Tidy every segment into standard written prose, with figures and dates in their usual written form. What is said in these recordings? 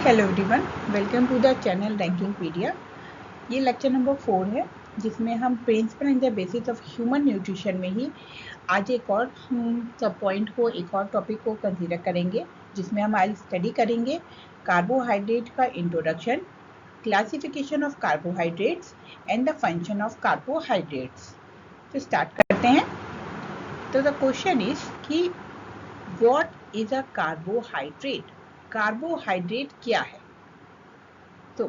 Hello everyone, welcome to the channel Rankingpedia. ये lecture number 4 है जिसमें हम principle and the basis of human nutrition में ही आज एक और हम सब पॉइंट को एक और टॉपिक को कंसीडर करेंगे, जिसमें हम आज स्टडी करेंगे कार्बोहाइड्रेट का introduction, classification of carbohydrates and the function of carbohydrates. तो स्टार्ट करते हैं। तो द क्वेश्चन इज कि what is a carbohydrate? Carbohydrate क्या है? तो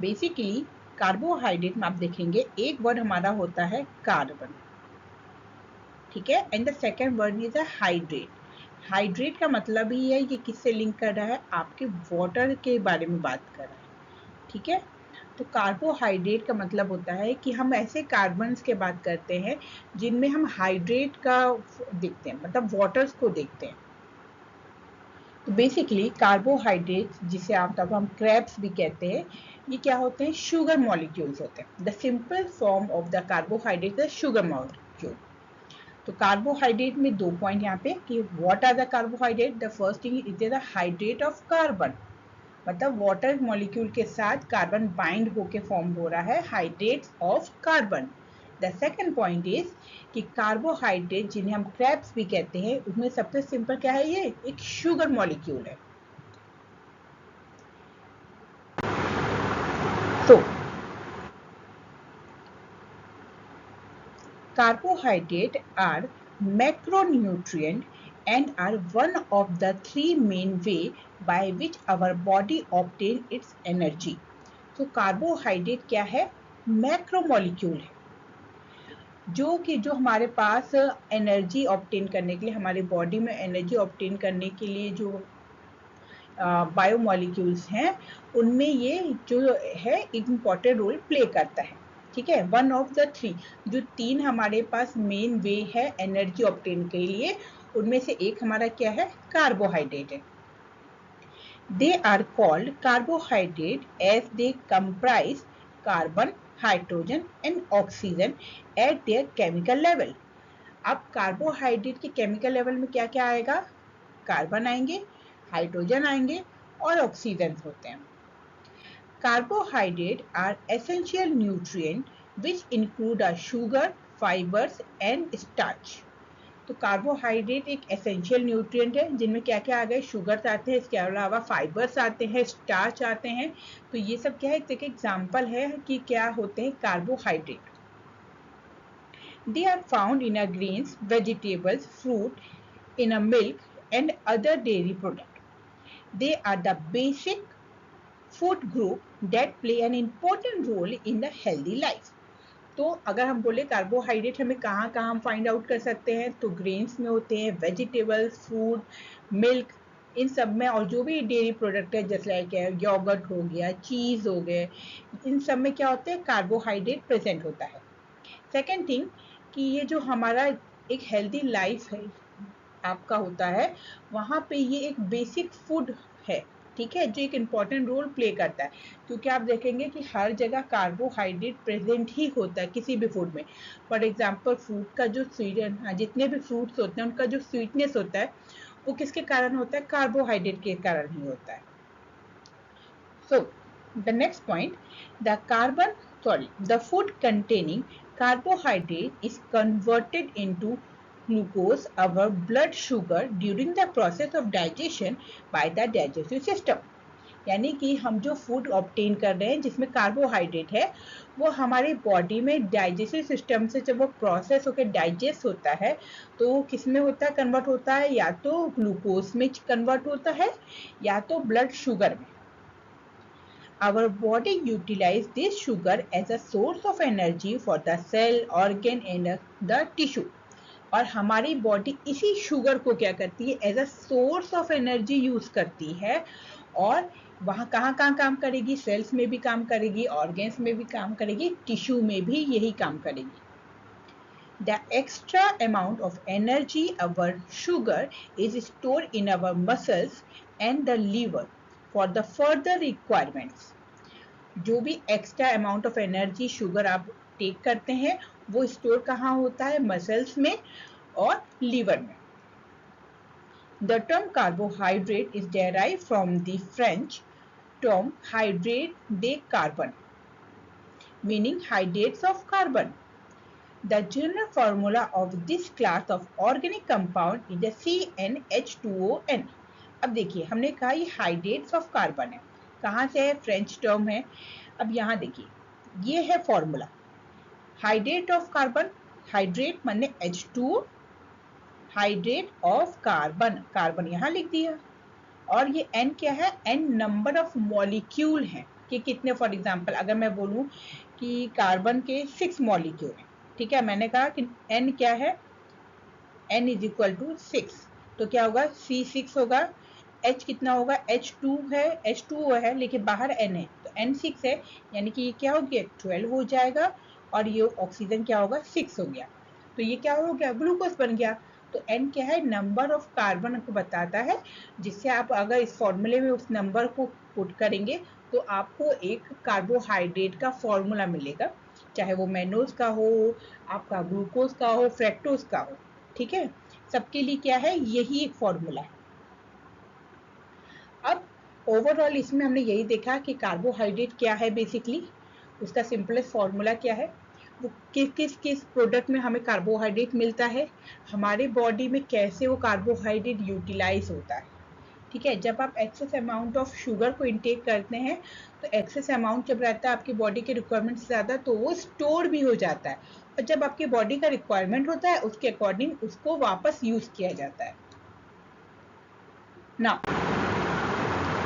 बेसिकली कार्बोहाइड्रेट में आप देखेंगे एक वर्ड हमारा होता है कार्बन, ठीक है, and the second word is a hydrate. Hydrate का मतलब ही है ये किससे लिंक कर रहा है, आपके वाटर के बारे में बात कर रहा है, ठीक है। तो कार्बोहाइड्रेट का मतलब होता है कि हम ऐसे कार्बन्स के बात करते हैं जिनमें हम हाइड्रेट का देखते हैं, मतलब वाटर्स को देखते हैं। तो बेसिकली कार्बोहाइड्रेट, जिसे आमतौर पर हम क्रैब्स भी कहते हैं, ये क्या होते हैं? शुगर मॉलिक्यूल्स होते हैं। The simple form of the carbohydrate is sugar molecule. तो कार्बोहाइड्रेट में दो पॉइंट यहाँ पे कि what are the carbohydrate. The first thing it is the hydrate of carbon, मतलब वाटर मॉलिक्यूल के साथ कार्बन बाइंड होके फॉर्म हो रहा है, hydrates of carbon. The second point is कि कार्बोहाइड्रेट जिन्हें हम क्रैब्स भी कहते हैं, उसमें सबसे सिंपल क्या है, ये एक शुगर मॉलिक्यूल है। तो carbohydrates are macronutrient and are one of the three main way by which our body obtain its energy. तो कार्बोहाइड्रेट क्या है? मैक्रो मॉलिक्यूल है, जो हमारे पास एनर्जी ऑब्टेन करने के लिए, हमारे बॉडी में एनर्जी ऑब्टेन करने के लिए जो बायोमॉलिक्यूल्स हैं, उनमें ये जो है एक इम्पॉर्टेंट रोल प्ले करता है, ठीक है। वन ऑफ द थ्री, जो तीन हमारे पास मेन वे है एनर्जी ऑब्टेन के लिए, उनमें से एक हमारा क्या है? कार्बोहाइड्रेट है। They are called carbohydrate as they comprise carbon, hydrogen and oxygen at their chemical level. अब कार्बोहाइड्रेट के केमिकल लेवल में क्या क्या आएगा? कार्बन आएंगे, हाइड्रोजन आएंगे और ऑक्सीजन होते हैं। Carbohydrate are essential nutrient which include a sugar, fibres and starch. तो कार्बोहाइड्रेट एक एसेंशियल न्यूट्रिएंट है जिनमें क्या क्या आ गए? शुगर्स आते हैं, इसके अलावा फाइबर्स आते हैं, स्टार्च आते हैं। तो ये सब क्या है? एक एग्जाम्पल है कि क्या होते हैं carbohydrate. They are found in a grains, vegetables, fruit, in a milk and other dairy product. They are the basic food group that play an important role in the healthy life. तो अगर हम बोले carbohydrate हमें कहाँ कहाँ हम find out कर सकते हैं, तो ग्रेन्स में होते हैं, वेजिटेबल्स, फ्रूट, मिल्क, इन सब में, और जो भी डेयरी प्रोडक्ट है जैसे लाइक योगर्ट हो गया, चीज़ हो गए, इन सब में क्या होते हैं? कार्बोहाइड्रेट प्रेजेंट होता है। सेकेंड थिंग कि ये जो हमारा एक हेल्दी लाइफ है आपका होता है, वहाँ पे ये एक बेसिक फूड है, ठीक है, जो एक इम्पॉर्टेंट रोल प्ले करता है। क्योंकि आप देखेंगे कि हर जगह कार्बोहाइड्रेट प्रेजेंट ही होता है किसी भी फूड में। फॉर एग्जांपल फ्रूट का जो जितने भी फ्रूट्स होते हैं उनका जो स्वीटनेस होता है, वो किसके कारण होता है? कार्बोहाइड्रेट के कारण ही होता है। So the next point, the food containing carbohydrate is converted into glucose, our blood sugar, during the process of digestion by the digestive system. यानी कि हम जो फूड ऑब्टेन कर रहे हैं जिसमें कार्बोहाइड्रेट है, वो हमारे बॉडी में डाइजेस्टिव सिस्टम से जब वो प्रोसेस होकर डाइजेस्ट होता है, तो वो किस में होता है? कन्वर्ट होता है, या तो ग्लूकोज में कन्वर्ट होता है या तो ब्लड शुगर में। Our body utilizes this sugar as a source of energy for the cell, organ and the tissue. और हमारी बॉडी इसी शुगर को क्या करती है? As a source of energy use करती है। और वहाँ कहाँ कहाँ काम करेगी? सेल्स में भी काम करेगी, ऑर्गन्स में भी काम करेगी, टिश्यू में भी यही काम करेगी। The extra amount of energy our sugar is stored in our muscles and the liver for the further requirements. जो भी extra amount of energy sugar आप टेक करते हैं, वो स्टोर कहाँ होता है? मसल्स में और लीवर में। The term carbohydrate is derive from the French term hydrate the carbon, meaning hydrates of carbon. The general formula of this class of organic compound is the CnH2ON. अब देखिए हमने कहा ये हाइड्रेट्स ऑफ कार्बन है, कहाँ से है, French term है। अब यहाँ देखिए ये है formula, hydrate of carbon, hydrate माने H2O, hydrate of carbon, carbon यहाँ लिख दिया, और ये N क्या है, N नंबर ऑफ मॉलिक्यूल है कि कितने, फॉर एग्जांपल अगर मैं बोलूं कि कार्बन के 6 मॉलिक्यूल हैं, ठीक है, मैंने कहा कि N क्या है, N इज इक्वल टू 6, तो क्या होगा C6 होगा, H कितना होगा, H2 है, H2O है लेकिन बाहर N है तो N 6 है, यानी कि ये क्या हो गया 12 हो जाएगा, और ये ऑक्सीजन क्या होगा 6 हो गया, तो ये क्या हो गया ग्लूकोज बन गया। तो N क्या है, नंबर ऑफ कार्बन को बताता है, जिससे आप अगर इस फॉर्मूले में उस नंबर को पुट करेंगे तो आपको एक कार्बोहाइड्रेट का फॉर्मूला मिलेगा, चाहे वो मैनोज का हो, आपका ग्लूकोज का हो, फ्रैक्टोज का हो, ठीक है, सबके लिए क्या है यही एक फॉर्मूला है। अब ओवरऑल इसमें हमने यही देखा कि कार्बोहाइड्रेट क्या है, बेसिकली उसका सिंपलेस्ट फॉर्मूला क्या है, वो किस किस प्रोडक्ट में हमें कार्बोहाइड्रेट मिलता है, हमारे बॉडी में कैसे वो कार्बोहाइड्रेट यूटिलाइज होता है, ठीक है। जब आप एक्सेस अमाउंट ऑफ शुगर को इंटेक करते हैं तो एक्सेस अमाउंट जब रहता है आपकी बॉडी के रिक्वायरमेंट से ज़्यादा तो वो स्टोर भी हो जाता है, और जब आपकी बॉडी का रिक्वायरमेंट होता है उसके अकॉर्डिंग उसको वापस यूज किया जाता है ना।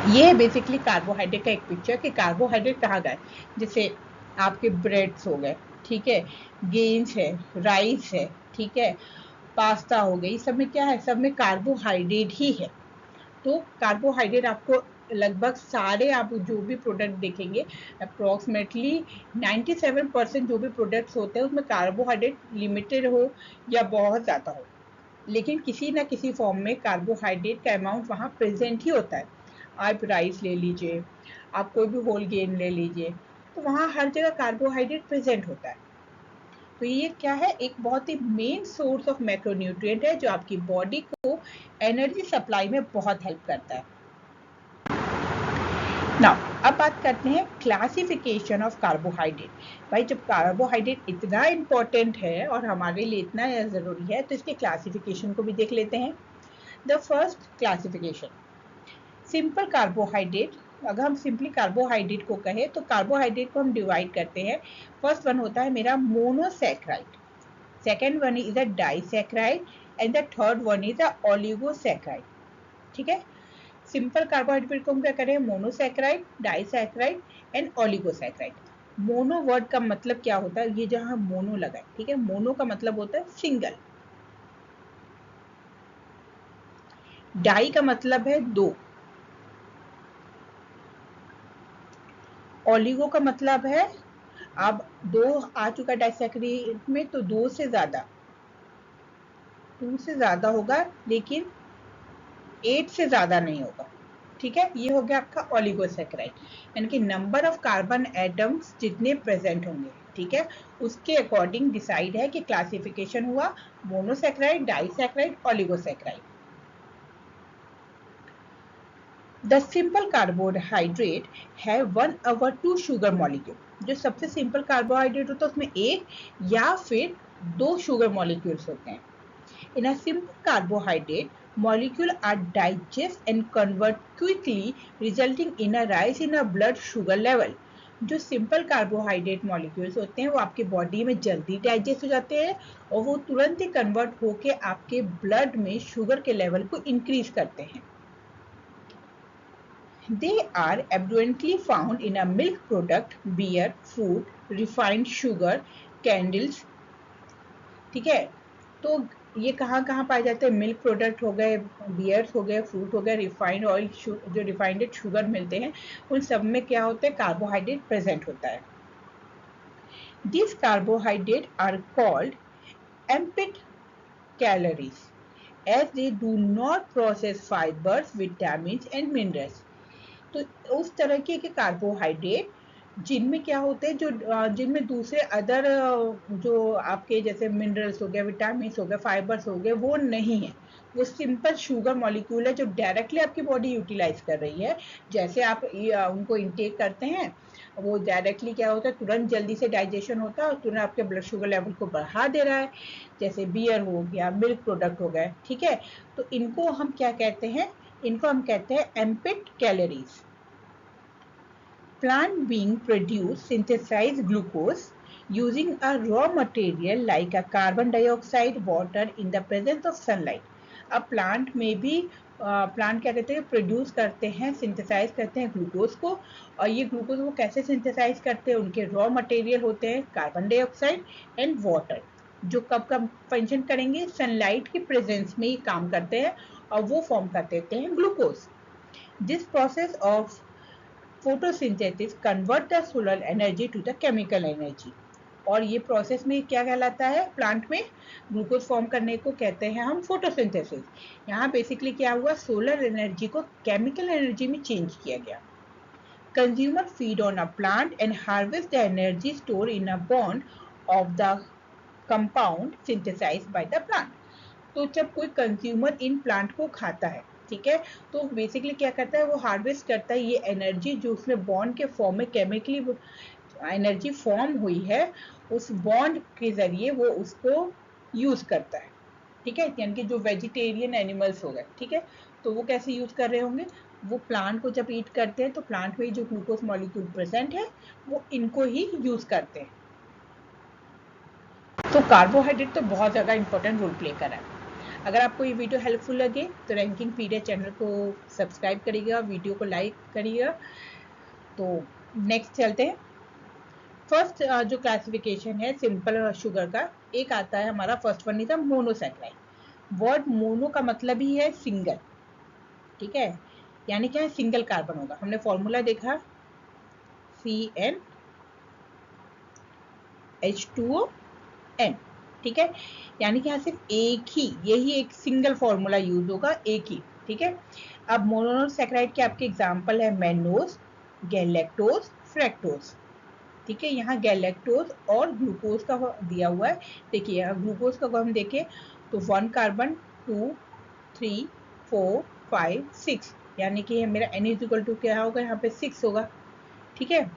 ये है बेसिकली कार्बोहाइड्रेट का एक पिक्चर कि कार्बोहाइड्रेट कहाँ गए, जैसे आपके ब्रेड्स हो गए, ठीक है, गेन्स है, राइस है, ठीक है, पास्ता हो गई, सब में क्या है, सब में कार्बोहाइड्रेट ही है। तो कार्बोहाइड्रेट आपको लगभग सारे, आप जो भी प्रोडक्ट देखेंगे अप्रोक्सीमेटली 97% जो भी प्रोडक्ट्स होते हैं उसमें कार्बोहाइड्रेट लिमिटेड हो या बहुत ज़्यादा हो, लेकिन किसी ना किसी फॉर्म में कार्बोहाइड्रेट का अमाउंट वहाँ प्रेजेंट ही होता है। आप राइस ले लीजिए, आप कोई भी होल ग्रेन ले लीजिए, तो वहाँ हर जगह कार्बोहाइड्रेट प्रेजेंट होता है। तो ये क्या है, एक बहुत ही मेन सोर्स ऑफ मैक्रोन्यूट्रिएंट है जो आपकी बॉडी को एनर्जी सप्लाई में बहुत हेल्प करता है। नाउ अब बात करते हैं क्लासिफिकेशन ऑफ कार्बोहाइड्रेट। भाई जब कार्बोहाइड्रेट इतना इम्पोर्टेंट है और हमारे लिए इतना ज़रूरी है तो इसके क्लासिफिकेशन को भी देख लेते हैं। The first classification, simple carbohydrate. अगर हम सिंपली कार्बोहाइड्रेट को कहें तो कार्बोहाइड्रेट को हम डिवाइड करते हैं, फर्स्ट वन होता है मेरा monosaccharide, second one is a disaccharide and the third one is a oligosaccharide, ठीक है। सिंपल कार्बोहाइड्रेट को हम क्या करें, monosaccharide, disaccharide and oligosaccharide. Mono word का मतलब क्या होता है, ये जहां मोनो लगा है, ठीक है, मोनो का मतलब होता है सिंगल, डाई का मतलब है दो, ओलिगो का मतलब है अब दो आ चुका डाइसैकेराइड में तो दो से ज्यादा होगा लेकिन 8 से ज्यादा नहीं होगा, ठीक है। ये हो गया आपका ओलिगोसैकेराइड, यानी कि नंबर ऑफ कार्बन एटम्स जितने प्रेजेंट होंगे, ठीक है, उसके अकॉर्डिंग डिसाइड है कि क्लासिफिकेशन हुआ monosaccharide, disaccharide, oligosaccharide. The simple carbohydrate है 1 over 2 शुगर मॉलिक्यूल, जो सबसे सिंपल कार्बोहाइड्रेट होता है उसमें एक या फिर दो शुगर मॉलिक्यूल्स होते हैं। In a simple carbohydrate, molecules are digest and convert quickly, resulting in a rise in a blood sugar level. जो सिंपल कार्बोहाइड्रेट मॉलिक्यूल्स होते हैं वो आपके बॉडी में जल्दी डाइजेस्ट हो जाते हैं और वो तुरंत ही कन्वर्ट होके आपके ब्लड में शुगर के लेवल को इंक्रीज करते हैं। They are abundantly found in a milk product, beer, food, refined sugar, candles, ठीक है। तो ये कहाँ कहाँ पाए जाते हैं, मिल्क प्रोडक्ट हो गए, बियर्स हो गए, फ्रूट हो गए, रिफाइंड ऑयल, जो रिफाइंड शुगर मिलते हैं उन सब में क्या होता है, कार्बोहाइड्रेट प्रेजेंट होता है। This carbohydrate are called empty calories as they do not process fibres, vitamin and minerals. तो उस तरह के कार्बोहाइड्रेट जिनमें क्या होते हैं, जो जिनमें दूसरे अदर जो आपके जैसे मिनरल्स हो गए, विटामिन हो गए, फाइबर्स हो गए वो नहीं है, वो सिंपल शुगर मॉलिक्यूल है जो डायरेक्टली आपकी बॉडी यूटिलाइज कर रही है। जैसे आप उनको इंटेक करते हैं, वो डायरेक्टली क्या होता है, तुरंत जल्दी से डाइजेशन होता है और तुरंत आपके ब्लड शुगर लेवल को बढ़ा दे रहा है, जैसे बियर हो गया, मिल्क प्रोडक्ट हो गए, ठीक है। तो इनको हम क्या कहते हैं, इनको हम कहते हैं एम्पिट calories. Plant being produce synthesize glucose using a raw material like a carbon dioxide, water in the presence of sunlight. अब प्लांट में भी प्लांट क्या कहते हैं, प्रोड्यूस करते हैं, सिंथेसाइज करते हैं ग्लूकोज को। और ये ग्लूकोज वो कैसे सिंथेसाइज करते हैं, उनके रॉ मटेरियल होते हैं कार्बन डाइऑक्साइड एंड वाटर, जो कब कब फंक्शन करेंगे, सनलाइट के प्रेजेंस में ही काम करते हैं और वो फॉर्म कर देते हैं glucose. This process of photosynthesis convert the solar energy to the chemical energy. और ये प्रोसेस में क्या कहलाता है, प्लांट में ग्लूकोज फॉर्म करने को कहते हैं हम फोटोसिंथेसिस। यहाँ बेसिकली क्या हुआ, सोलर एनर्जी को केमिकल एनर्जी में चेंज किया गया। Consumer feed on a plant and harvest the energy store in a bond of the compound synthesised by the plant. तो जब कोई कंज्यूमर इन प्लांट को खाता है, ठीक है, तो बेसिकली क्या करता है, वो हार्वेस्ट करता है ये एनर्जी जो उसमें बॉन्ड के फॉर्म में केमिकली एनर्जी फॉर्म हुई है, उस बॉन्ड के जरिए वो उसको यूज करता है, ठीक है। यानी कि जो वेजिटेरियन एनिमल्स हो गए, ठीक है, तो वो कैसे यूज कर रहे होंगे, वो प्लांट को जब ईट करते हैं तो प्लांट में जो ग्लूकोज मॉलिक्यूल प्रेजेंट है वो इनको ही यूज करते हैं। तो कार्बोहाइड्रेट तो बहुत ज़्यादा इंपॉर्टेंट रोल प्ले कर रहा है। अगर आपको ये वीडियो हेल्पफुल लगे तो रैंकिंग पीरियड चैनल को सब्सक्राइब करिएगा, वीडियो को लाइक करिएगा। तो नेक्स्ट चलते हैं। फर्स्ट जो क्लासिफिकेशन है सिंपल शुगर का, एक आता है हमारा, first one is a monosaccharide. Word mono का मतलब ही है सिंगल, ठीक है, यानी क्या है, सिंगल कार्बन होगा। हमने फॉर्मूला देखा CnH2O N, ठीक है, यानी कि यहाँ सिर्फ एक ही, यही एक सिंगल फॉर्मूला यूज होगा, एक ही, ठीक है। अब मोनोसैकेराइड के आपके एग्जांपल है मैनोज, गैलेक्टोज, फ्रैक्टोज, ठीक है। यहाँ गैलेक्टोज और ग्लूकोज का दिया हुआ है। देखिए यहाँ ग्लूकोज का हम देखें तो 1 कार्बन 2 3 4 5 6, यानी कि मेरा N इक्वल टू क्या होगा, यहाँ पे 6 होगा, ठीक है।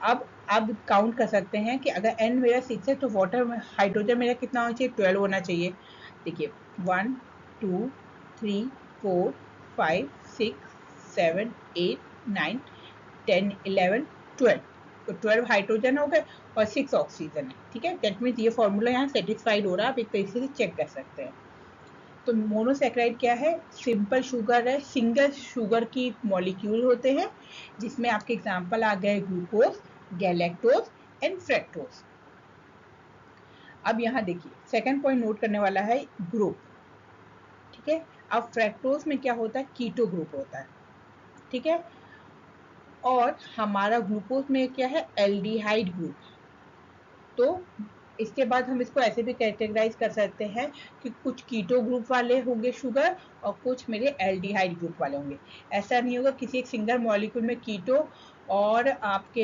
अब आप काउंट कर सकते हैं कि अगर N मेरा 6 है तो वाटर में हाइड्रोजन मेरा कितना होना चाहिए, 12 होना चाहिए। देखिए 1 2 3 4 5 6 7 8 9 10 11 12, तो 12 हाइड्रोजन हो गए और 6 ऑक्सीजन है, ठीक है। दैट मीन्स ये फॉर्मूला यहाँ सेटिस्फाइड हो रहा है, आप एक तरीके से चेक कर सकते हैं। तो मोनोसैकेराइड क्या है, सिंपल शुगर है, सिंगल शुगर की मॉलिक्यूल होते हैं, जिसमें आपके एग्जांपल आ गए ग्लूकोज, गैलेक्टोज एंड फ्रैक्टोज। अब यहाँ देखिए सेकंड पॉइंट नोट करने वाला है ग्रुप, ठीक है। अब फ्रैक्टोज में क्या होता है, कीटो ग्रुप होता है, ठीक है। और हमारा ग्लूकोज में क्या है, एल्डिहाइड ग्रुप। तो इसके बाद हम इसको ऐसे भी कैटेगराइज कर सकते हैं कि कुछ कीटो ग्रुप वाले होंगे शुगर और कुछ मेरे एल्डिहाइड ग्रुप वाले होंगे। ऐसा नहीं होगा किसी एक सिंगल मॉलिक्यूल में कीटो और आपके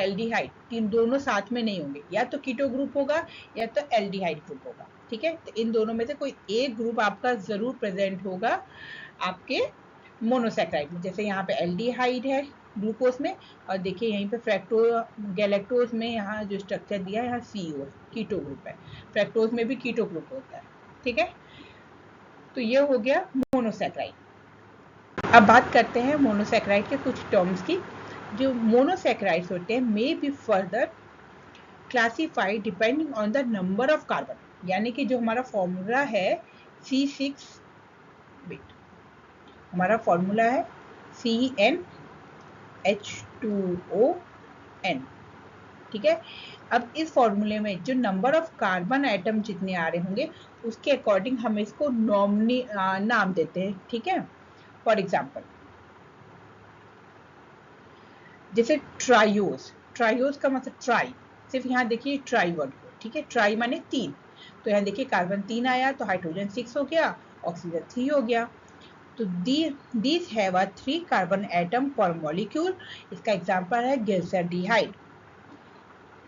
एल्डिहाइड तीन दोनों साथ में नहीं होंगे, या तो कीटो ग्रुप होगा या तो एल्डिहाइड ग्रुप होगा, ठीक है। तो इन दोनों में से कोई एक ग्रुप आपका जरूर प्रेजेंट होगा आपके मोनोसैकेराइड में। जैसे यहाँ पे एल्डिहाइड है ग्लूकोज में, और देखिए यहीं पे गैलेक्टोज में यहाँ जो स्ट्रक्चर दिया है यहाँ CO कीटो ग्रुप है, फ्रैक्टोज में भी कीटो ग्रुप होता है, ठीक है। तो ये हो गया मोनोसैकेराइड। अब बात करते हैं मोनोसैकेराइड के कुछ टर्म्स की। जो मोनोसैकेराइड्स होते हैं may be further classified depending on the number of carbon, यानी कि जो हमारा फॉर्मूला है C6, हमारा फॉर्मूला है CnH2ON, ठीक है। अब इस फॉर्मूले में जो नंबर ऑफ कार्बन आइटम जितने आ रहे होंगे उसके अकॉर्डिंग हम इसको नाम देते हैं, ठीक है। फॉर एग्जाम्पल जैसे ट्राइयोस, ट्राइयोस का मतलब ट्राई, सिर्फ यहाँ देखिए ट्राई वर्ड को, ठीक है। ट्राई माने 3, तो यहाँ देखिए कार्बन 3 आया तो हाइड्रोजन 6 हो गया, ऑक्सीजन 3 हो गया। तो these have a 3 carbon atom पर मॉलिक्यूल, इसका एग्जांपल है ग्लिसरॉल्डिहाइड।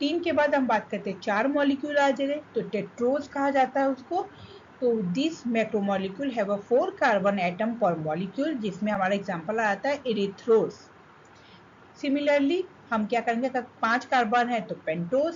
3 के बाद हम बात करते हैं 4 मॉलिक्यूल आ जाए तो टेट्रोज कहा जाता है उसको। तो this macromolecule have a 4 carbon atom पर मॉलिक्यूल, जिसमें हमारा एग्जांपल आता है इरिथ्रोज। सिमिलरली हम क्या करेंगे, अगर 5 कार्बन है तो पेंटोज,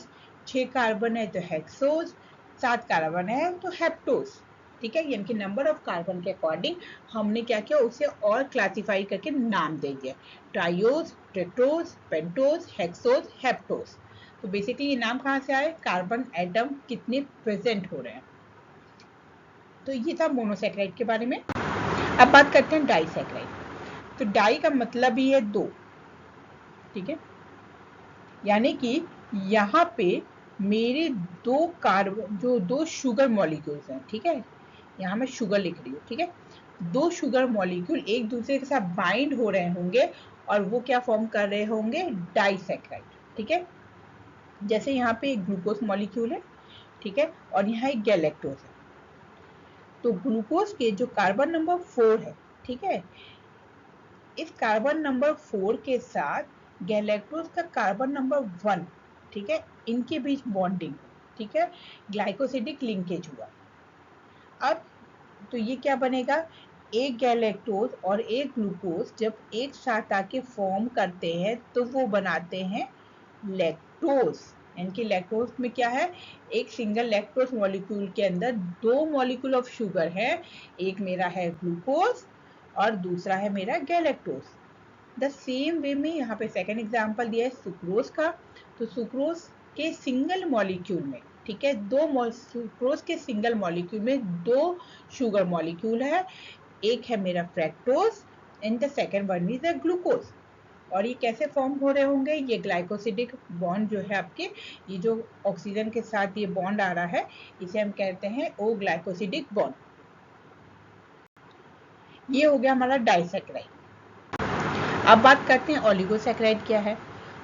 6 कार्बन है तो हेक्सोज, 7 कार्बन है तो हेप्टोज। ठीक है, यानी कि नंबर ऑफ कार्बन के अकॉर्डिंग हमने क्या किया, उसे और क्लासिफाई करके नाम दे दिया, triose, tetrose, pentose, hexose, heptose. तो बेसिकली ये नाम कहाँ से आए, कार्बन एटम कितने प्रेजेंट हो रहे हैं। तो ये था मोनोसेक्राइड के बारे में। अब बात करते हैं डाइसेक्राइड। तो डाई का मतलब ही है 2, ठीक है, यानी कि यहाँ पे मेरे 2 कार्बन, जो 2 शुगर मॉलिक्यूल्स हैं, ठीक है, यहाँ मैं शुगर लिख रही हूँ, ठीक है, 2 शुगर मॉलिक्यूल एक दूसरे के साथ बाइंड हो रहे होंगे और वो क्या फॉर्म कर रहे होंगे, डाइसेक्राइड। ठीक है, जैसे यहाँ पे एक ग्लूकोज मॉलिक्यूल है, ठीक है, और यहाँ एक गैलेक्टोज है। तो ग्लूकोज के जो कार्बन नंबर 4 है, ठीक है, इस कार्बन नंबर 4 के साथ गैलेक्टोज का कार्बन नंबर 1, ठीक है, इनके बीच बॉन्डिंग, ठीक है, ग्लाइकोसिडिक लिंकेज हुआ। अब तो ये क्या बनेगा, एक गैलेक्टोज और एक ग्लूकोज जब एक साथ आके फॉर्म करते हैं तो वो बनाते हैं लैक्टोज। यानी लैक्टोज में क्या है, एक सिंगल लैक्टोज मॉलिक्यूल के अंदर 2 मॉलिक्यूल ऑफ शुगर है, एक मेरा है ग्लूकोज और दूसरा है मेरा गैलेक्टोज। द सेम वे में यहाँ पे सेकेंड एग्जाम्पल दिया है सुक्रोज का। तो सुक्रोज के सिंगल मॉलिक्यूल में, ठीक है, सुक्रोज के सिंगल मॉलिक्यूल में 2 शुगर मॉलिक्यूल है, एक है मेरा fructose and the second one is the glucose. और ये कैसे फॉर्म हो रहे होंगे, ये ग्लाइकोसिडिक बॉन्ड जो है आपके, ये जो ऑक्सीजन के साथ ये बॉन्ड आ रहा है, इसे हम कहते हैं ओ ग्लाइकोसिडिक बॉन्ड। ये हो गया हमारा डाइसेक्राइड। अब बात करते हैं ओलिगोसैकेराइड क्या है।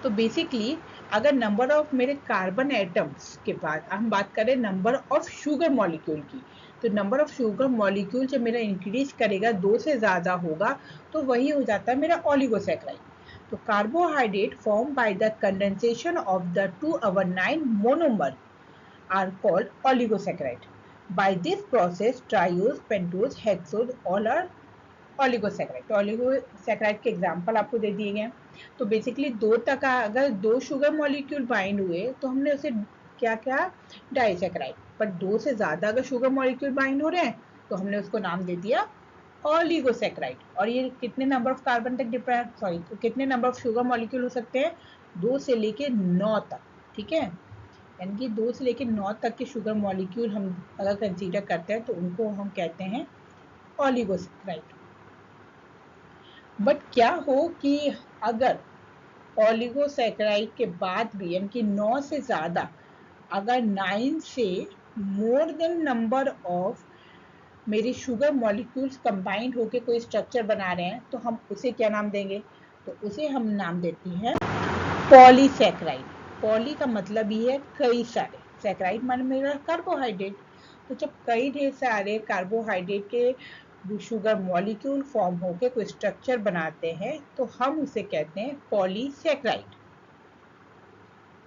तो बेसिकली अगर नंबर ऑफ मेरे कार्बन एटम्स के बाद हम बात करें नंबर ऑफ शुगर मॉलिक्यूल की, तो नंबर ऑफ शुगर मॉलिक्यूल जब मेरा इंक्रीज करेगा, 2 से ज़्यादा होगा, तो वही हो जाता है मेरा ओलिगोसैकेराइड। तो carbohydrate form by the condensation of the 2 monomer are called oligosaccharides. By this process, triose, pentose, hexose all are oligosaccharide. तो ओलिगोसैकेराइड के एग्जांपल आपको दे दिए गए। तो बेसिकली 2 तक अगर 2 शुगर मॉलिक्यूल बाइंड हुए तो हमने उसे क्या क्या, डाइसैकेराइड। पर 2 से ज्यादा अगर शुगर मॉलिक्यूल बाइंड हो रहे हैं तो हमने उसको नाम दे दिया ओलिगोसैकेराइड। और ये कितने नंबर ऑफ कार्बन तक डिपेंड, सॉरी, कितने नंबर ऑफ शुगर मॉलिक्यूल हो सकते हैं, 2 से लेके 9 तक। ठीक है, यानी कि 2 से लेके 9 तक के शुगर मॉलिक्यूल हम अगर कंसीडर करते हैं तो उनको हम कहते हैं ओलिगोसैकेराइड। बट क्या हो कि अगर ओलिगोसैकेराइड के बाद भी, यानी कि 9 से ज़्यादा, अगर 9 से मोर देन नंबर ऑफ मेरे शुगर मॉलिक्यूल्स कंबाइंड होके कोई स्ट्रक्चर बना रहे हैं, तो हम उसे क्या नाम देंगे, तो उसे हम नाम देते हैं पॉलीसैकेराइड। पॉली का मतलब ही है कई सारे, सैकेराइड माने मेरा कार्बोहाइड्रेट। तो जब कई ढेर सारे कार्बोहाइड्रेट के शुगर मॉलिक्यूल फॉर्म होके कोई स्ट्रक्चर बनाते हैं तो हम उसे कहते हैं पॉलीसैकेराइड।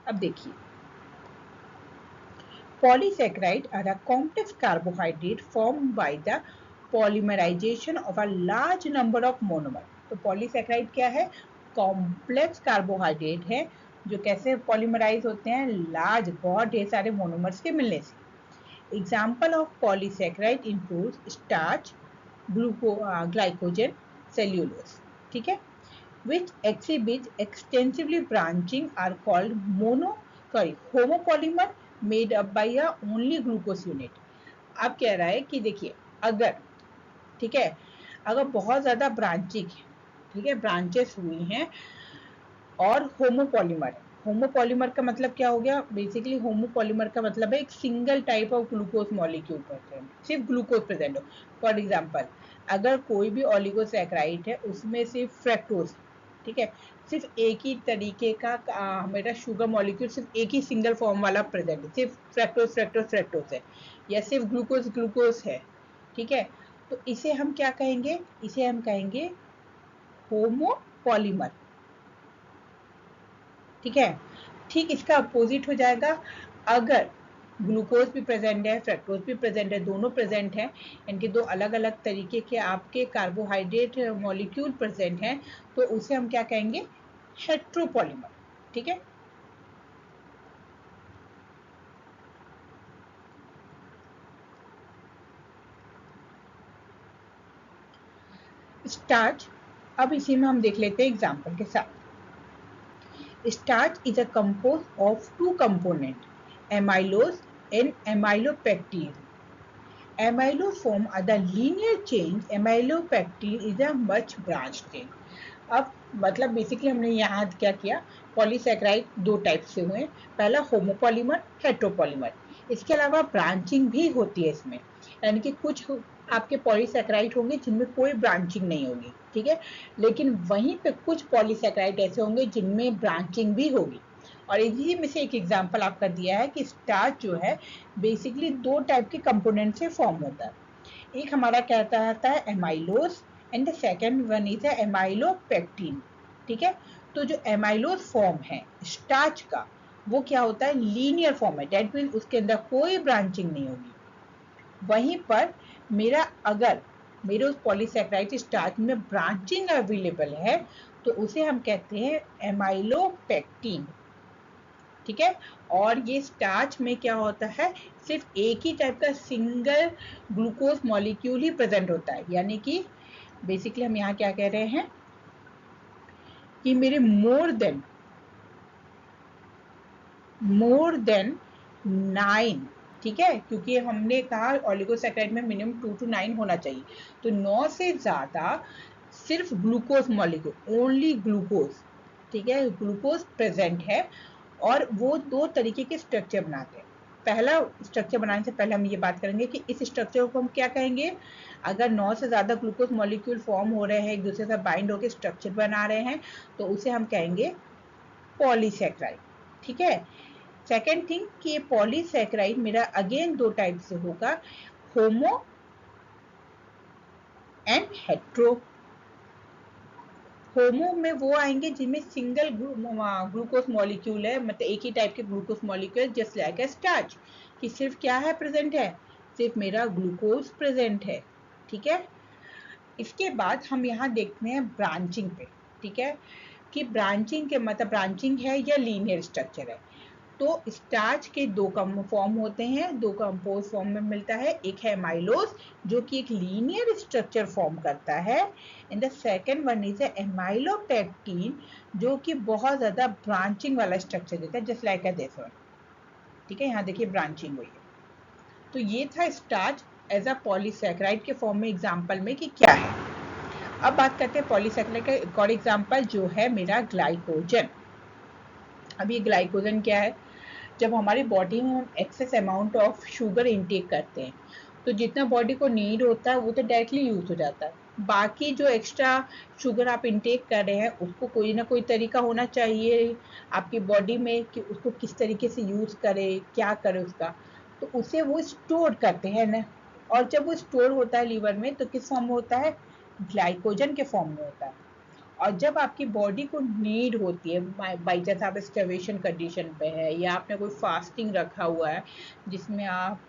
अब देखिए, polysaccharide are a complex carbohydrate form by the polymerisation of a large number of monomer. तो पॉलीसैकेराइड क्या है, कॉम्प्लेक्स कार्बोहाइड्रेट है जो कैसे पॉलीमराइज होते हैं, लार्ज, बहुत ढेर सारे मोनोमर्स के मिलने से। Example of polysaccharide includes starch, glycogen, cellulose. ठीक है, which exhibit extensively branching are called homopolymer made up by a only glucose unit. अब कह रहा है कि देखिए, अगर, ठीक है, अगर बहुत ज्यादा ब्रांचिंग है, ठीक है, ब्रांचेस हुई हैं और होमोपॉलीमर है। होमोपॉलीमर का मतलब क्या हो गया, बेसिकली होमोपॉलीमर का मतलब है एक single type of glucose molecule present, सिर्फ ग्लूकोज प्रेजेंट हो। फॉर एग्जांपल, अगर कोई भी ओलिगोसैकेराइड है उसमें सिर्फ फ्रैक्टोज, ठीक है, सिर्फ एक ही तरीके का मेरा शुगर मॉलिक्यूल सिर्फ एक ही सिंगल फॉर्म वाला प्रेजेंट है, सिर्फ फ्रैक्टोज फ्रैक्टोज फ्रैक्टोज है, या सिर्फ ग्लूकोज ग्लूकोज है, ठीक है, तो इसे हम क्या कहेंगे, इसे हम कहेंगे होमोपॉलीमर। ठीक है, ठीक इसका अपोजिट हो जाएगा, अगर ग्लूकोज भी प्रेजेंट है, फ्रक्टोज भी प्रेजेंट है, दोनों प्रेजेंट हैं, इनके दो अलग अलग तरीके के आपके कार्बोहाइड्रेट मॉलिक्यूल प्रेजेंट हैं, तो उसे हम क्या कहेंगे, हेट्रोपॉलीमर। ठीक है। स्टार्च, अब इसी में हम देख लेते हैं एग्जाम्पल के साथ। Starch is a compose of two component, amylose and amylopectin. Amylose form are the linear chain, amylopectin is a much branched chain. अब मतलब बेसिकली हमने यहाँ क्या किया, पॉलीसैकेराइड दो टाइप से हुए, पहला होमोपॉलीमर, हेट्रोपॉलीमर। इसके अलावा ब्रांचिंग भी होती है इसमें, यानी कि कुछ आपके पॉलीसैकेराइड होंगे जिनमें कोई ब्रांचिंग नहीं होगी, ठीक है, लेकिन वहीं पे कुछ पॉलीसैकेराइड ऐसे होंगे जिनमें ब्रांचिंग भी होगी। और इसी में से एक एग्जांपल आपका दिया है कि स्टार्च जो है बेसिकली दो टाइप के कंपोनेंट से फॉर्म होता है। एक हमारा कहता है amylose and the second one is amylopectin. ठीक है, तो जो एमाइलोज फॉर्म है स्टार्च का, वो क्या होता है, लीनियर फॉर्म है, डेट मीन उसके अंदर कोई ब्रांचिंग नहीं होगी। वहीं पर अगर मेरे उस पॉलीसैकेराइड स्टार्च में ब्रांचिंग अवेलेबल है तो उसे हम कहते हैं एमाइलोपेक्टिन। ठीक है, और ये स्टार्च में क्या होता है, सिर्फ एक ही टाइप का सिंगल ग्लूकोज मॉलिक्यूल ही प्रेजेंट होता है, यानी कि बेसिकली हम यहाँ क्या कह रहे हैं कि मेरे मोर देन 9, ठीक है, क्योंकि हमने कहा ओलिगोसैकेराइड में मिनिमम 2 to 9 होना चाहिए, तो 9 से ज्यादा सिर्फ ग्लूकोज मॉलिक्यूल, ओनली ग्लूकोज, ठीक है, ग्लूकोज प्रेजेंट है। और वो दो तरीके के स्ट्रक्चर बनाते हैं। पहला स्ट्रक्चर बनाने से पहले हम ये बात करेंगे कि इस स्ट्रक्चर को हम क्या कहेंगे, अगर 9 से ज्यादा ग्लूकोज मॉलिक्यूल फॉर्म हो रहे हैं, एक दूसरे से बाइंड होकर स्ट्रक्चर बना रहे हैं, तो उसे हम कहेंगे पॉलीसैकेराइड। ठीक है, सेकेंड थिंग कि ये पॉलीसैकेराइड मेरा अगेन दो टाइप से होगा, होमो एंड हेट्रो। होमो में वो आएंगे जिनमें सिंगल ग्लूकोज मॉलिक्यूल है, मतलब एक ही टाइप के glucose molecule, just like a starch, कि सिर्फ क्या है प्रेजेंट है, सिर्फ मेरा ग्लूकोज प्रेजेंट है। ठीक है, इसके बाद हम यहाँ देखते हैं ब्रांचिंग पे। ठीक है, कि ब्रांचिंग के मतलब ब्रांचिंग है या लीनियर स्ट्रक्चर है। तो स्टार्च के दो फॉर्म होते हैं, दो कंपोज फॉर्म में मिलता है, एक है एमाइलोज जो कि एक लीनियर स्ट्रक्चर फॉर्म करता है, and the second one is amylopectin जो कि बहुत ज्यादा ब्रांचिंग वाला स्ट्रक्चर देता है, जस्ट लाइक दिस वन। ठीक है, यहाँ देखिए ब्रांचिंग हुई है। तो ये था स्टार्च एज अ पॉलीसैकेराइड के फॉर्म में एग्जाम्पल में कि क्या है। अब बात करते हैं पॉलीसैकेराइड का एक और एग्जाम्पल जो है मेरा ग्लाइकोजन। अब ये ग्लाइकोजन क्या है, जब हमारी बॉडी में हम excess amount of sugar intake करते हैं तो जितना बॉडी को नीड होता है वो तो डायरेक्टली यूज हो जाता है, बाकी जो एक्स्ट्रा शुगर आप इनटेक कर रहे हैं उसको कोई ना कोई तरीका होना चाहिए आपकी बॉडी में कि उसको किस तरीके से यूज करे, क्या करे उसका, तो उसे वो स्टोर करते हैं ना। और जब वो स्टोर होता है लीवर में तो किस फॉर्म में होता है, ग्लाइकोजन के फॉर्म में होता है। और जब आपकी बॉडी को नीड होती है, बाई चांस आप स्टार्वेशन कंडीशन पे है या आपने कोई फास्टिंग रखा हुआ है जिसमें आप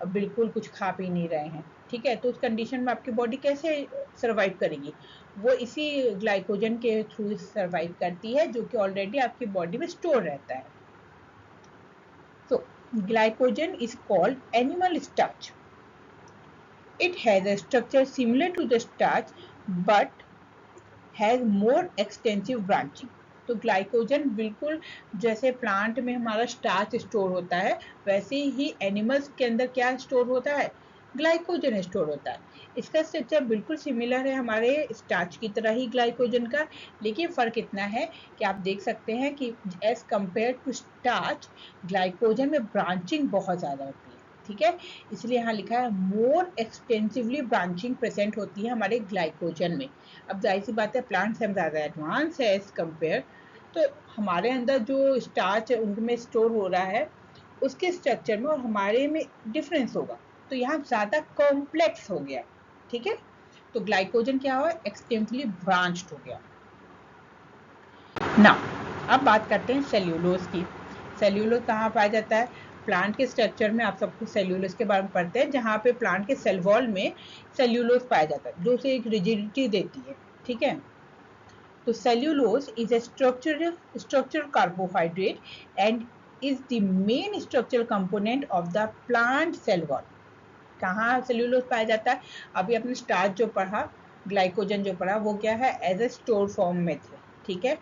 बिल्कुल कुछ खा पी नहीं रहे हैं, ठीक है, तो उस कंडीशन में आपकी बॉडी कैसे सरवाइव करेगी, वो इसी ग्लाइकोजन के थ्रू सरवाइव करती है जो कि ऑलरेडी आपकी बॉडी में स्टोर रहता है। तो glycogen is called animal starch. It has a structure similar to the starch but has more extensive branching. तो ग्लाइकोजन बिल्कुल जैसे प्लांट में हमारा स्टार्च स्टोर होता है वैसे ही एनिमल्स के अंदर क्या स्टोर होता है, ग्लाइकोजन स्टोर होता है। इसका स्ट्रक्चर बिल्कुल सिमिलर है हमारे स्टार्च की तरह ही ग्लाइकोजन का, लेकिन फर्क इतना है कि आप देख सकते हैं कि as compare to starch glycogen में ब्रांचिंग बहुत ज्यादा होती है। ठीक है, इसलिए यहाँ लिखा है मोर एक्सटेंसिवली ब्रांचिंग प्रेजेंट होती है हमारे ग्लाइकोजन में। अब जाहिर सी बात है प्लांट्स हम ज़्यादा एडवांस है एज कंपेयर, तो हमारे अंदर जो स्टार्च है उनमें स्टोर हो रहा है उसके स्ट्रक्चर में और हमारे में डिफरेंस होगा, तो यहाँ ज़्यादा कॉम्प्लेक्स हो गया। ठीक है, तो ग्लाइकोजन क्या हुआ, एक्सटेंसिवली ब्रांच्ड हो गया। ना अब बात करते हैं सेल्यूलोज की। सेल्यूलोज कहाँ पाया जाता है, प्लांट के स्ट्रक्चर में आप सबको सेल्यूलोज के बारे में पढ़ते हैं, जहाँ पे प्लांट के सेल वॉल में सेल्यूलोज पाया जाता है जो उसे एक रिजिडिटी देती है, ठीक है। तो cellulose is a structural carbohydrate and is the main structural component of the plant cell wall. कहाँ सेल्यूलोज पाया जाता है? अभी अपने स्टार्च जो पढ़ा, ग्लाइकोजन जो पढ़ा, वो क्या है? एज ए स्टोर फॉर्म में थे, ठीक है।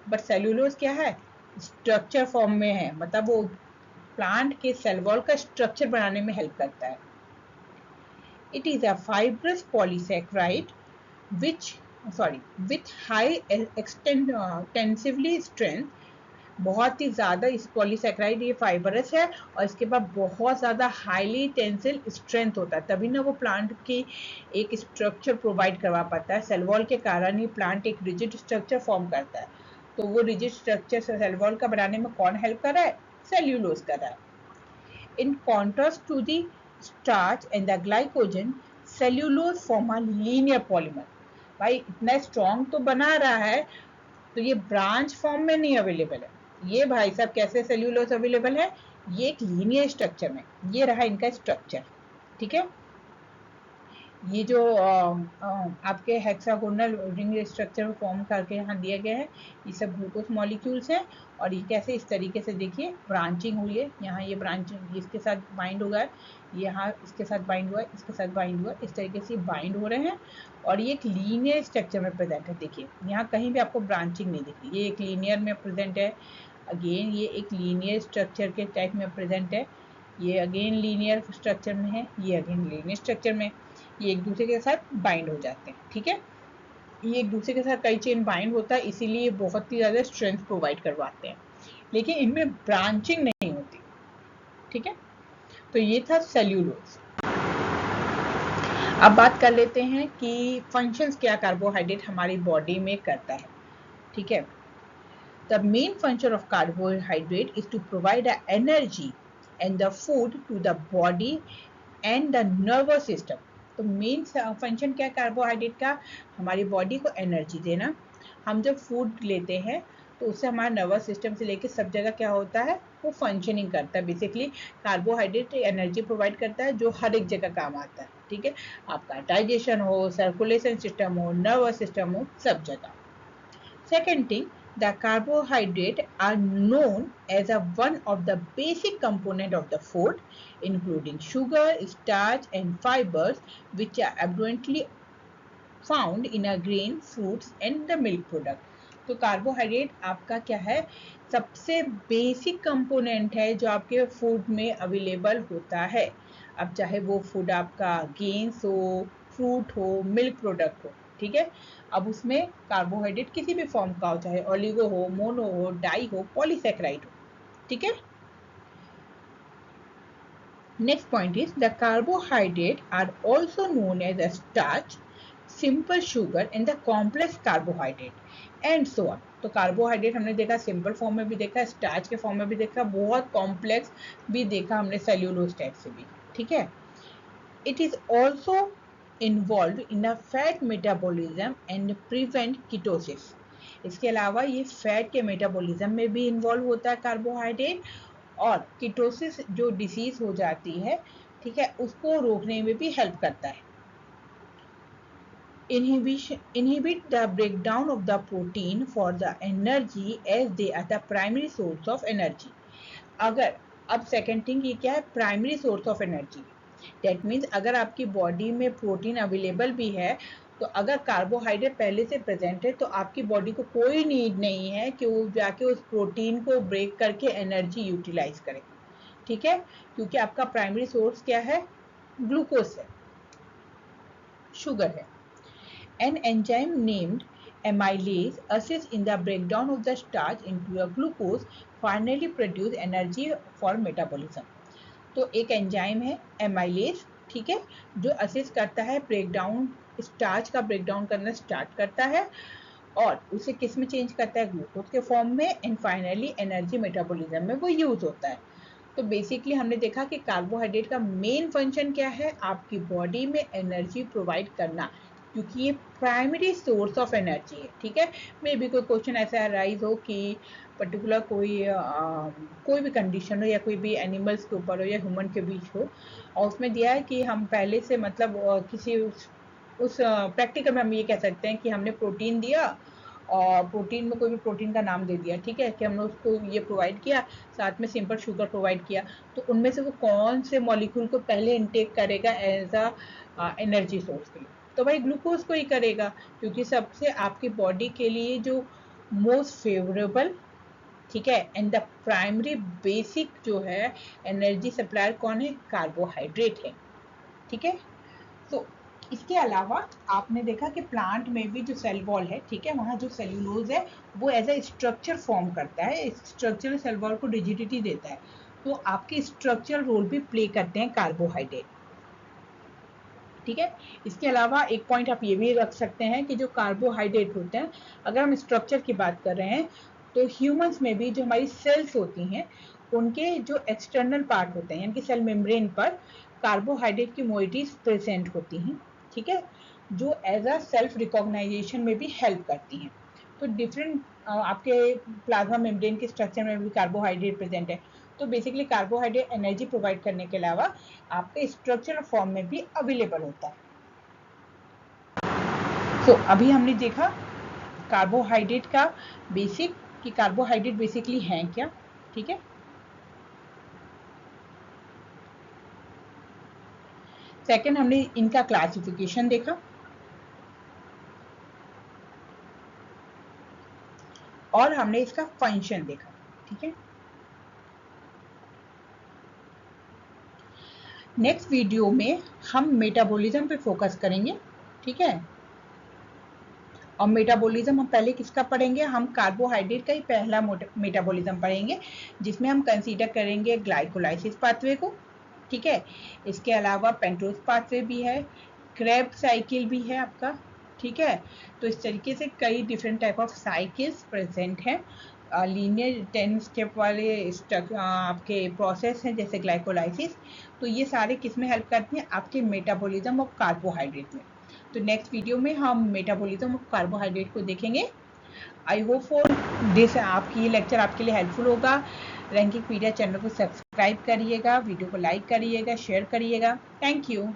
बट सेल्यूलोज क्या है? स्ट्रक्चर फॉर्म में है, मतलब वो प्लांट के सेल वॉल का स्ट्रक्चर बनाने में हेल्प करता है। It is a fibrous polysaccharide with high extensively strength. बहुत ही ज़्यादा इस पॉलीसेकेराइड ये फाइबरस है और इसके बाद बहुत ज़्यादा हाईली टेंसिल स्ट्रेंथ होता है, तभी ना वो प्लांट की एक स्ट्रक्चर प्रोवाइड करवा पाता है। सेल वॉल के कारण ही प्लांट एक रिजिड स्ट्रक्चर फॉर्म करता है। तो वो रिजिड स्ट्रक्चर सेल वॉल का बनाने में कौन हेल्प कर रहा है? सेल्यूलोज कर रहा है। In contrast to the starch and the glycogen, cellulose form a linear polymer. भाई इतना स्ट्रॉन्ग तो बना रहा है, तो ये ब्रांच फॉर्म में नहीं अवेलेबल है। ये भाई साहब कैसे सेल्यूलोज अवेलेबल है? ये एक लीनियर स्ट्रक्चर में। ये रहा इनका स्ट्रक्चर, ठीक है। ये जो आपके हेक्सागोनल रिंग स्ट्रक्चर में फॉर्म करके यहाँ दिए गए हैं, ये सब ग्लूकोज मॉलिक्यूल्स हैं। और ये कैसे इस तरीके से देखिए ब्रांचिंग हुई है, यहाँ ये ब्रांचिंग इसके साथ बाइंड होगा, यहाँ इसके साथ बाइंड हुआ, इसके साथ बाइंड हुआ, इस तरीके से बाइंड हो रहे हैं और ये एक लीनियर स्ट्रक्चर में प्रेजेंट है। देखिए यहाँ कहीं भी आपको ब्रांचिंग नहीं दिख रही, ये एक लीनियर में प्रेजेंट है। अगेन ये एक लीनियर स्ट्रक्चर के टाइप में प्रेजेंट है, ये अगेन लीनियर स्ट्रक्चर में है, ये अगेन लीनियर स्ट्रक्चर में। ये एक दूसरे के साथ बाइंड हो जाते हैं, ठीक है। ये एक दूसरे के साथ कई चेन बाइंड होता है, इसीलिए बहुत ही ज़्यादा स्ट्रेंथ प्रोवाइड करवाते हैं, लेकिन इनमें ब्रांचिंग नहीं होती, ठीक है। तो ये था सेल्यूलोज। अब बात कर लेते हैं कि फंक्शंस क्या कार्बोहाइड्रेट हमारी बॉडी में करता है, ठीक है। The main function of carbohydrate is to provide the energy and the food to the body and the nervous system. तो मेन फंक्शन क्या है कार्बोहाइड्रेट का? हमारी बॉडी को एनर्जी देना। हम जब फूड लेते हैं तो उससे हमारा नर्वस सिस्टम से लेकर सब जगह क्या होता है? वो फंक्शनिंग करता है। बेसिकली कार्बोहाइड्रेट एनर्जी प्रोवाइड करता है जो हर एक जगह काम आता है, ठीक है। आपका डाइजेशन हो, सर्कुलेशन सिस्टम हो, नर्वस सिस्टम हो, सब जगह। Second thing, the carbohydrates are known as one of the basic component of the food, including sugar, starch, and fibers, which are abundantly found in a grain, fruits, and the milk product. तो carbohydrate आपका क्या है? सबसे basic component है जो आपके food में available होता है। अब चाहे वो फूड आपका गेन्स हो, फ्रूट हो, मिल्क प्रोडक्ट हो, ठीक है। अब उसमें कार्बोहाइड्रेट किसी भी फॉर्म का हो, चाहे ओलिगो हो, मोनो हो, डाई हो, पॉलीसेकेराइड हो, ठीक है। Next point is the carbohydrate are also known as a starch, simple sugar and the complex carbohydrate and so on. तो कार्बोहाइड्रेट हमने देखा सिंपल फॉर्म में भी देखा, स्टार्च के फॉर्म में भी देखा, बहुत कॉम्प्लेक्स भी देखा हमने सेल्यूलोज टाइप से भी, ठीक है। It is also involved in a fat metabolism and prevent ketosis. इसके अलावा ये फैट के मेटाबॉलिज्म में भी इन्वॉल्व होता है कार्बोहाइड्रेट, और कीटोसिस जो डिसीज हो जाती है, ठीक है, उसको रोकने में भी हेल्प करता है। Inhibit the breakdown of the protein for the energy as they are the primary source of energy. अगर अब सेकेंड थिंग ये क्या है? Primary source of energy. That means अगर आपकी बॉडी में प्रोटीन अवेलेबल भी है, तो अगर कार्बोहाइड्रेट पहले से प्रेजेंट है तो आपकी बॉडी को कोई नीड नहीं है कि वो जाके उस प्रोटीन को ब्रेक करके एनर्जी यूटिलाइज करे, ठीक है, क्योंकि आपका प्राइमरी सोर्स क्या है? ग्लूकोज है, शुगर है। An enzyme named amylase assists in the breakdown of the starch into a glucose, finally produce energy for metabolism. तो एक एंजाइम है एमाइलेज, ठीक है, जो असिस्ट करता है ब्रेकडाउन, स्टार्च का ब्रेकडाउन करना स्टार्ट करता है और उसे किस में चेंज करता है? ग्लूकोज के फॉर्म में, एंड फाइनली एनर्जी मेटाबॉलिज्म में वो यूज होता है। तो बेसिकली हमने देखा कि कार्बोहाइड्रेट का मेन फंक्शन क्या है? आपकी बॉडी में एनर्जी प्रोवाइड करना, क्योंकि ये प्राइमरी सोर्स ऑफ एनर्जी है। ठीक है, मे बी कोई क्वेश्चन ऐसा राइज हो कि पर्टिकुलर कोई भी कंडीशन हो या कोई भी एनिमल्स के ऊपर हो या ह्यूमन के बीच हो, और उसमें दिया है कि हम पहले से मतलब किसी उस प्रैक्टिकल में हम ये कह सकते हैं कि हमने प्रोटीन दिया और प्रोटीन में कोई भी प्रोटीन का नाम दे दिया, ठीक है, कि हमने उसको ये प्रोवाइड किया, साथ में सिंपल शुगर प्रोवाइड किया, तो उनमें से वो कौन से मॉलिक्यूल को पहले इनटेक करेगा एज अ एनर्जी सोर्स के लिए? तो भाई ग्लूकोज को ही करेगा, क्योंकि सबसे आपकी बॉडी के लिए जो मोस्ट फेवरेबल, ठीक है, एंड द प्राइमरी बेसिक जो है एनर्जी सप्लायर कौन है? कार्बोहाइड्रेट है। ठीक है, तो इसके अलावा आपने देखा कि प्लांट में भी जो सेल वॉल है, ठीक है, वहाँ जो सेल्यूलोज है वो एज ए स्ट्रक्चर फॉर्म करता है, स्ट्रक्चरल सेल वॉल को रिजिडिटी देता है, तो आपके स्ट्रक्चरल रोल भी प्ले करते हैं कार्बोहाइड्रेट। ठीक है, इसके अलावा एक पॉइंट आप ये भी रख सकते हैं कि जो कार्बोहाइड्रेट होते हैं, अगर हम स्ट्रक्चर की बात कर रहे हैं, तो ह्यूमंस में भी जो हमारी सेल्स होती हैं उनके जो एक्सटर्नल पार्ट होते हैं, यानी कि सेल मेम्ब्रेन पर कार्बोहाइड्रेट की मोइटीज प्रेजेंट होती हैं। ठीक है, जो एज अ सेल्फ रिकॉग्नाइजेशन में भी हेल्प करती हैं। तो डिफरेंट आपके प्लाज्मा मेम्ब्रेन के स्ट्रक्चर में भी कार्बोहाइड्रेट प्रेजेंट है। तो बेसिकली कार्बोहाइड्रेट एनर्जी प्रोवाइड करने के अलावा आपके स्ट्रक्चरल फॉर्म में भी अवेलेबल होता है। तो अभी हमने देखा कार्बोहाइड्रेट का बेसिक, कि कार्बोहाइड्रेट बेसिकली हैं क्या। ठीक है, सेकंड हमने इनका क्लासिफिकेशन देखा, और हमने इसका फंक्शन देखा। ठीक है, नेक्स्ट वीडियो में हम मेटाबॉलिज्म पे फोकस करेंगे। ठीक है, और मेटाबॉलिज्म हम पहले किसका पढ़ेंगे? हम कार्बोहाइड्रेट का ही पहला मेटाबॉलिज्म पढ़ेंगे, जिसमें हम कंसीडर करेंगे ग्लाइकोलाइसिस पाथवे को। ठीक है, इसके अलावा पेंटोज पाथवे भी है, क्रेब्स साइकिल भी है आपका। ठीक है, तो इस तरीके से कई different type of cycles present हैं। लीनियर 10 स्टेप वाले आपके प्रोसेस हैं जैसे ग्लाइकोलाइसिस, तो ये सारे किस में हेल्प करते हैं? आपके मेटाबॉलिज्म ऑफ कार्बोहाइड्रेट में। तो नेक्स्ट वीडियो में हम मेटाबॉलिज्म ऑफ कार्बोहाइड्रेट को देखेंगे। आई होप फॉर दिस आपकी ये लेक्चर आपके लिए हेल्पफुल होगा। रैंकिंग पीडिया चैनल को सब्सक्राइब करिएगा, वीडियो को लाइक करिएगा, शेयर करिएगा। Thank you.